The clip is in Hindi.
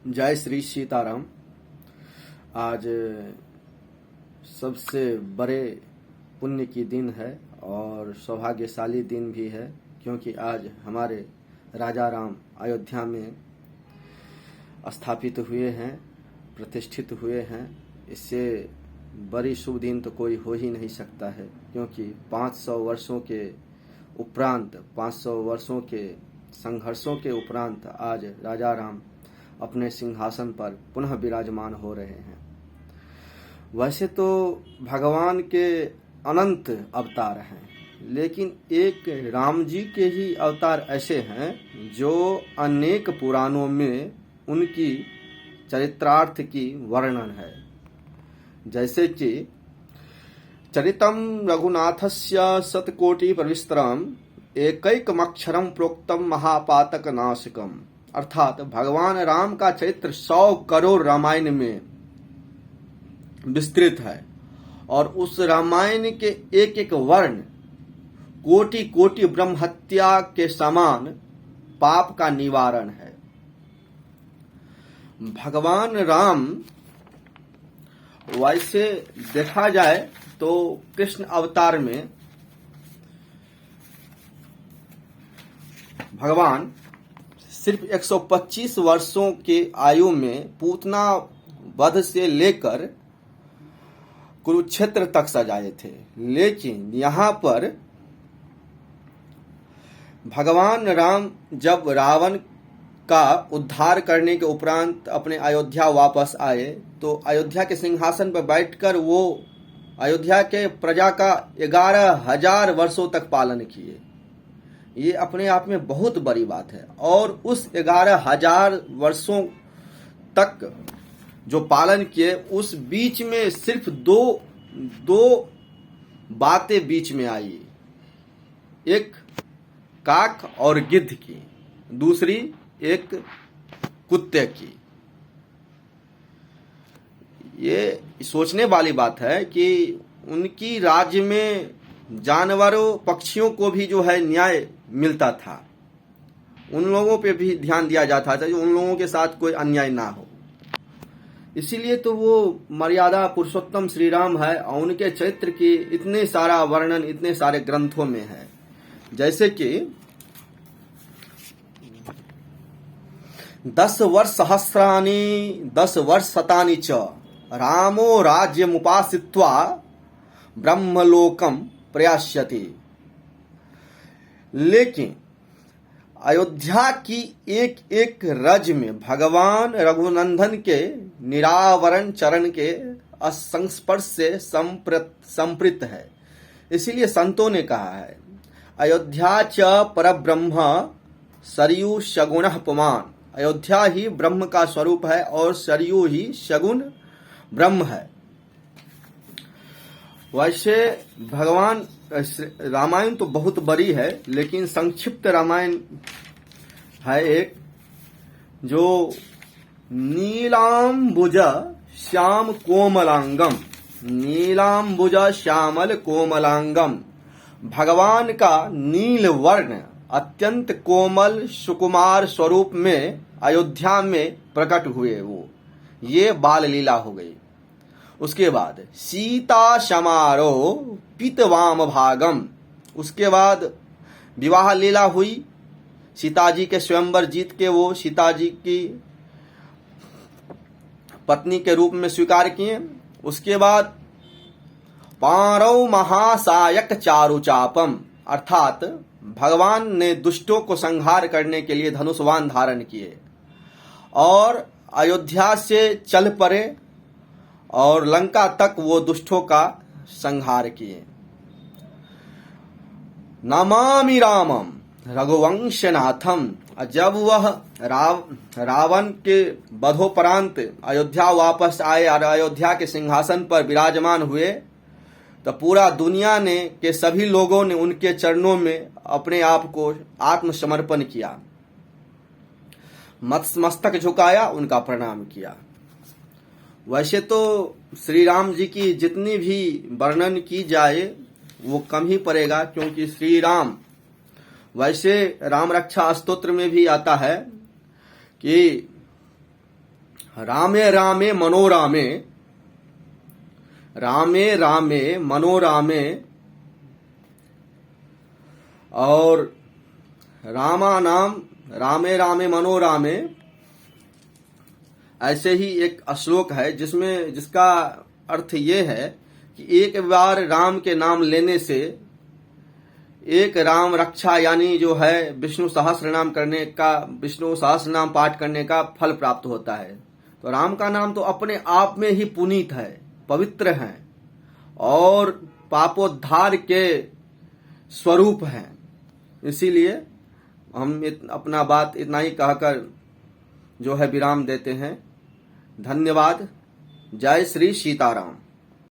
जय श्री सीताराम। आज सबसे बड़े पुण्य की दिन है और सौभाग्यशाली दिन भी है, क्योंकि आज हमारे राजा राम अयोध्या में स्थापित हुए हैं, प्रतिष्ठित हुए हैं। इससे बड़ी शुभ दिन तो कोई हो ही नहीं सकता है, क्योंकि 500 वर्षों के उपरांत, 500 वर्षों के संघर्षों के उपरांत आज राजा राम अपने सिंहासन पर पुनः विराजमान हो रहे हैं। वैसे तो भगवान के अनंत अवतार हैं, लेकिन एक राम जी के ही अवतार ऐसे हैं जो अनेक पुराणों में उनकी चरित्रार्थ की वर्णन है। जैसे कि चरितम रघुनाथस्य शतकोटि प्रविस्तरम एकैकमक्षरम प्रोक्तम महापातक नाशकम। अर्थात भगवान राम का चरित्र 100 करोड़ रामायण में विस्तृत है और उस रामायण के एक एक वर्ण कोटि कोटि ब्रह्म हत्या के समान पाप का निवारण है। भगवान राम वैसे देखा जाए तो कृष्ण अवतार में भगवान सिर्फ 125 वर्षों के आयु में पूतना वध से लेकर कुरुक्षेत्र तक सजाए थे, लेकिन यहाँ पर भगवान राम जब रावण का उद्धार करने के उपरांत अपने अयोध्या वापस आए तो अयोध्या के सिंहासन पर बैठकर वो अयोध्या के प्रजा का 11,000 वर्षों तक पालन किए। ये अपने आप में बहुत बड़ी बात है। और उस 11,000 वर्षों तक जो पालन किए, उस बीच में सिर्फ दो बातें बीच में आई, एक काक और गिद्ध की, दूसरी एक कुत्ते की। ये सोचने वाली बात है कि उनकी राज्य में जानवरों पक्षियों को भी जो है न्याय मिलता था, उन लोगों पे भी ध्यान दिया जाता था जो उन लोगों के साथ कोई अन्याय ना हो। इसीलिए तो वो मर्यादा पुरुषोत्तम श्री राम है और उनके चरित्र की इतने सारा वर्णन इतने सारे ग्रंथों में है। जैसे कि 10 वर्ष सहस्राणि 10 वर्ष शतानि च रामो राज्यमुपासित्वा ब्रह्मलोकम प्रयास्यति। लेकिन अयोध्या की एक एक रज में भगवान रघुनंदन के निरावरण चरण के संस्पर्श से संपृत है। इसीलिए संतों ने कहा है, अयोध्या च परब्रह्म सरयू शगुणः पुमान। अयोध्या ही ब्रह्म का स्वरूप है और सरयू ही शगुन ब्रह्म है। वैसे भगवान रामायण तो बहुत बड़ी है, लेकिन संक्षिप्त रामायण है एक, जो नीलांबुज श्याम कोमलांगम, नीलांबुज श्यामल कोमलांगम। भगवान का नील वर्ण अत्यंत कोमल सुकुमार स्वरूप में अयोध्या में प्रकट हुए। वो ये बाल लीला हो गई। उसके बाद सीता समारोह पीतवाम भागम। उसके बाद विवाह लीला हुई, सीता जी के स्वयंवर जीत के वो सीता जी की पत्नी के रूप में स्वीकार किए। उसके बाद पारौ महासायक चारुचापम, अर्थात भगवान ने दुष्टों को संहार करने के लिए धनुषवान धारण किए और अयोध्या से चल पड़े और लंका तक वो दुष्टों का संहार किए। नमामि रामम रघुवंशनाथम। जब वह रावण के वधोपरांत अयोध्या वापस आए और अयोध्या के सिंहासन पर विराजमान हुए तो पूरा दुनिया ने के सभी लोगों ने उनके चरणों में अपने आप को आत्मसमर्पण किया, मस्तक झुकाया, उनका प्रणाम किया। वैसे तो श्री राम जी की जितनी भी वर्णन की जाए वो कम ही पड़ेगा, क्योंकि श्री राम, वैसे राम रक्षा स्तोत्र में भी आता है कि रामे रामे मनोरामे, रामे रामे मनोरामे, और रामा नाम रामे रामे मनोरामे। ऐसे ही एक श्लोक है जिसका अर्थ ये है कि एक बार राम के नाम लेने से एक राम रक्षा यानी जो है विष्णु सहस्त्र नाम पाठ करने का फल प्राप्त होता है। तो राम का नाम तो अपने आप में ही पुनीत है, पवित्र है और पापोद्धार के स्वरूप है। इसीलिए हम अपना बात इतना ही कहकर जो है विराम देते हैं। धन्यवाद। जय श्री सीताराम।